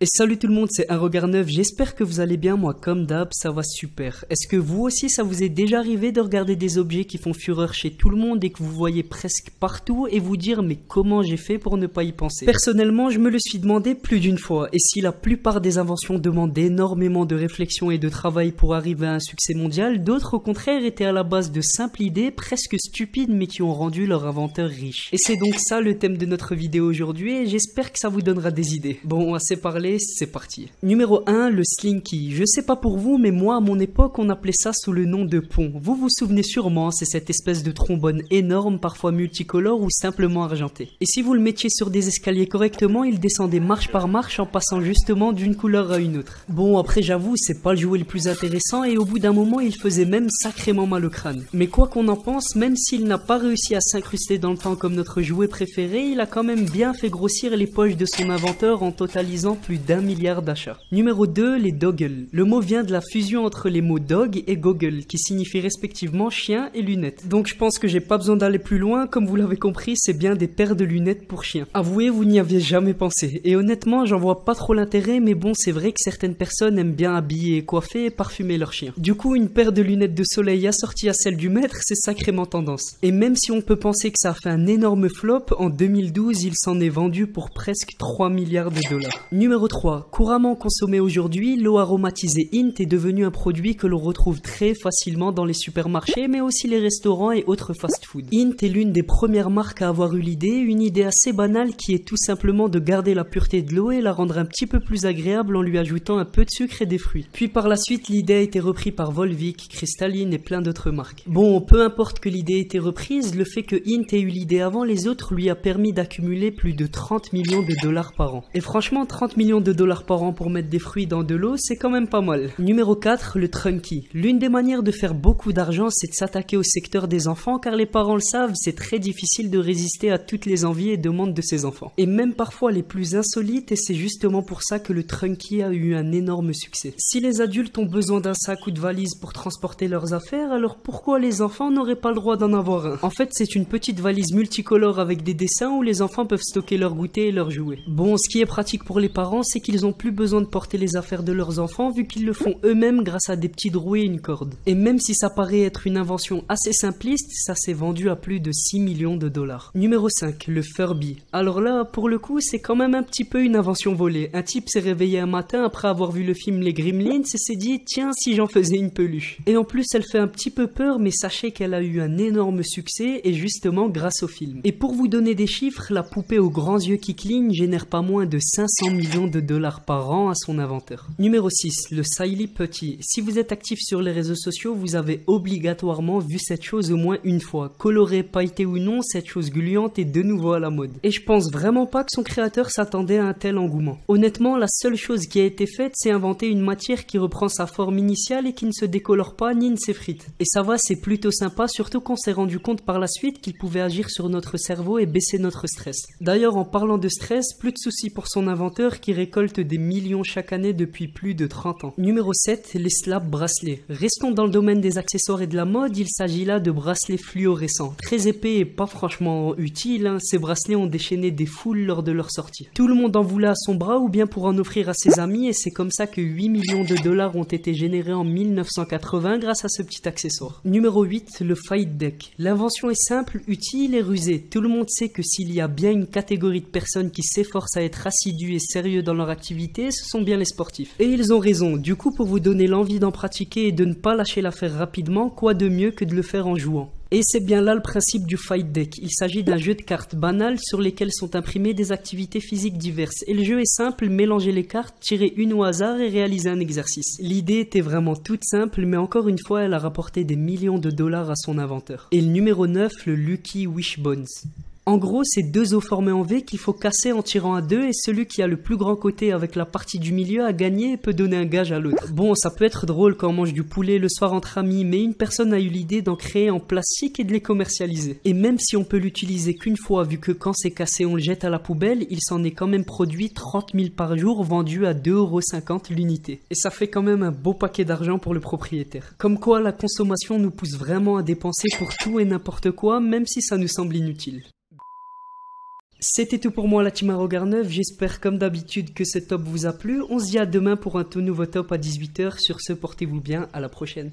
Et salut tout le monde, c'est Un Regard Neuf, j'espère que vous allez bien, moi comme d'hab, ça va super. Est-ce que vous aussi ça vous est déjà arrivé de regarder des objets qui font fureur chez tout le monde et que vous voyez presque partout et vous dire mais comment j'ai fait pour ne pas y penser? Personnellement, je me le suis demandé plus d'une fois, et si la plupart des inventions demandent énormément de réflexion et de travail pour arriver à un succès mondial, d'autres au contraire étaient à la base de simples idées presque stupides mais qui ont rendu leur inventeur riche. Et c'est donc ça le thème de notre vidéo aujourd'hui et j'espère que ça vous donnera des idées. Bon, assez parlé, c'est parti. Numéro 1, le slinky. Je sais pas pour vous, mais moi à mon époque on appelait ça sous le nom de pont. Vous vous souvenez sûrement, c'est cette espèce de trombone énorme, parfois multicolore ou simplement argenté. Et si vous le mettiez sur des escaliers correctement, il descendait marche par marche en passant justement d'une couleur à une autre. Bon, après j'avoue, c'est pas le jouet le plus intéressant et au bout d'un moment il faisait même sacrément mal au crâne. Mais quoi qu'on en pense, même s'il n'a pas réussi à s'incruster dans le temps comme notre jouet préféré, il a quand même bien fait grossir les poches de son inventeur en totalisant plus d'1 milliard d'achats. Numéro 2, les doggles. Le mot vient de la fusion entre les mots dog et goggle, qui signifient respectivement chien et lunettes. Donc je pense que j'ai pas besoin d'aller plus loin, comme vous l'avez compris, c'est bien des paires de lunettes pour chiens. Avouez, vous n'y aviez jamais pensé. Et honnêtement, j'en vois pas trop l'intérêt, mais bon, c'est vrai que certaines personnes aiment bien habiller, coiffer et parfumer leurs chiens. Du coup, une paire de lunettes de soleil assortie à celle du maître, c'est sacrément tendance. Et même si on peut penser que ça a fait un énorme flop, en 2012, il s'en est vendu pour presque 3 milliards de dollars. Numéro 3. Couramment consommé aujourd'hui, l'eau aromatisée Int est devenue un produit que l'on retrouve très facilement dans les supermarchés, mais aussi les restaurants et autres fast-food. Int est l'une des premières marques à avoir eu l'idée, une idée assez banale qui est tout simplement de garder la pureté de l'eau et la rendre un petit peu plus agréable en lui ajoutant un peu de sucre et des fruits. Puis par la suite, l'idée a été reprise par Volvic, Cristalline et plein d'autres marques. Bon, peu importe que l'idée ait été reprise, le fait que Int ait eu l'idée avant les autres lui a permis d'accumuler plus de 30 millions de dollars par an. Et franchement, 30 millions de dollars par an pour mettre des fruits dans de l'eau, c'est quand même pas mal. Numéro 4, le Trunky. L'une des manières de faire beaucoup d'argent, c'est de s'attaquer au secteur des enfants, car les parents le savent, c'est très difficile de résister à toutes les envies et demandes de ses enfants. Et même parfois les plus insolites, et c'est justement pour ça que le Trunky a eu un énorme succès. Si les adultes ont besoin d'un sac ou de valise pour transporter leurs affaires, alors pourquoi les enfants n'auraient pas le droit d'en avoir un? En fait, c'est une petite valise multicolore avec des dessins où les enfants peuvent stocker leurs goûters et leurs jouets. Bon, ce qui est pratique pour les parents, c'est qu'ils ont plus besoin de porter les affaires de leurs enfants vu qu'ils le font eux-mêmes grâce à des petits roues et une corde. Et même si ça paraît être une invention assez simpliste, ça s'est vendu à plus de 6 millions de dollars. Numéro 5, le Furby. Alors là, pour le coup, c'est quand même un petit peu une invention volée. Un type s'est réveillé un matin après avoir vu le film Les Gremlins et s'est dit tiens si j'en faisais une peluche. Et en plus elle fait un petit peu peur, mais sachez qu'elle a eu un énorme succès et justement grâce au film. Et pour vous donner des chiffres, la poupée aux grands yeux qui clignent génère pas moins de 500 millions de dollars par an à son inventeur. Numéro 6, le Siley Putty. Si vous êtes actif sur les réseaux sociaux, vous avez obligatoirement vu cette chose au moins une fois. Colorée, pailletée ou non, cette chose gluante est de nouveau à la mode. Et je pense vraiment pas que son créateur s'attendait à un tel engouement. Honnêtement, la seule chose qui a été faite, c'est inventer une matière qui reprend sa forme initiale et qui ne se décolore pas ni ne s'effrite. Et ça va, c'est plutôt sympa, surtout qu'on s'est rendu compte par la suite qu'il pouvait agir sur notre cerveau et baisser notre stress. D'ailleurs, en parlant de stress, plus de soucis pour son inventeur qui récolte des millions chaque année depuis plus de 30 ans. Numéro 7, les slap bracelets. Restons dans le domaine des accessoires et de la mode, il s'agit là de bracelets fluorescents. Très épais et pas franchement utiles, hein. Ces bracelets ont déchaîné des foules lors de leur sortie. Tout le monde en voulait à son bras ou bien pour en offrir à ses amis et c'est comme ça que 8 millions de dollars ont été générés en 1980 grâce à ce petit accessoire. Numéro 8, le Fight Deck. L'invention est simple, utile et rusée. Tout le monde sait que s'il y a bien une catégorie de personnes qui s'efforcent à être assidus et sérieux dans leur activité, ce sont bien les sportifs. Et ils ont raison, du coup pour vous donner l'envie d'en pratiquer et de ne pas lâcher l'affaire rapidement, quoi de mieux que de le faire en jouant. Et c'est bien là le principe du Fight Deck. Il s'agit d'un jeu de cartes banal sur lesquelles sont imprimées des activités physiques diverses. Et le jeu est simple, mélanger les cartes, tirer une au hasard et réaliser un exercice. L'idée était vraiment toute simple, mais encore une fois, elle a rapporté des millions de dollars à son inventeur. Et le numéro 9, le Lucky Wishbones. En gros, c'est deux os formés en V qu'il faut casser en tirant à deux et celui qui a le plus grand côté avec la partie du milieu a gagné et peut donner un gage à l'autre. Bon, ça peut être drôle quand on mange du poulet le soir entre amis, mais une personne a eu l'idée d'en créer en plastique et de les commercialiser. Et même si on peut l'utiliser qu'une fois, vu que quand c'est cassé on le jette à la poubelle, il s'en est quand même produit 30 000 par jour vendus à 2,50 € l'unité. Et ça fait quand même un beau paquet d'argent pour le propriétaire. Comme quoi la consommation nous pousse vraiment à dépenser pour tout et n'importe quoi, même si ça nous semble inutile. C'était tout pour moi la team à regard neuf, j'espère comme d'habitude que ce top vous a plu. On se dit à demain pour un tout nouveau top à 18 h. Sur ce, portez-vous bien, à la prochaine.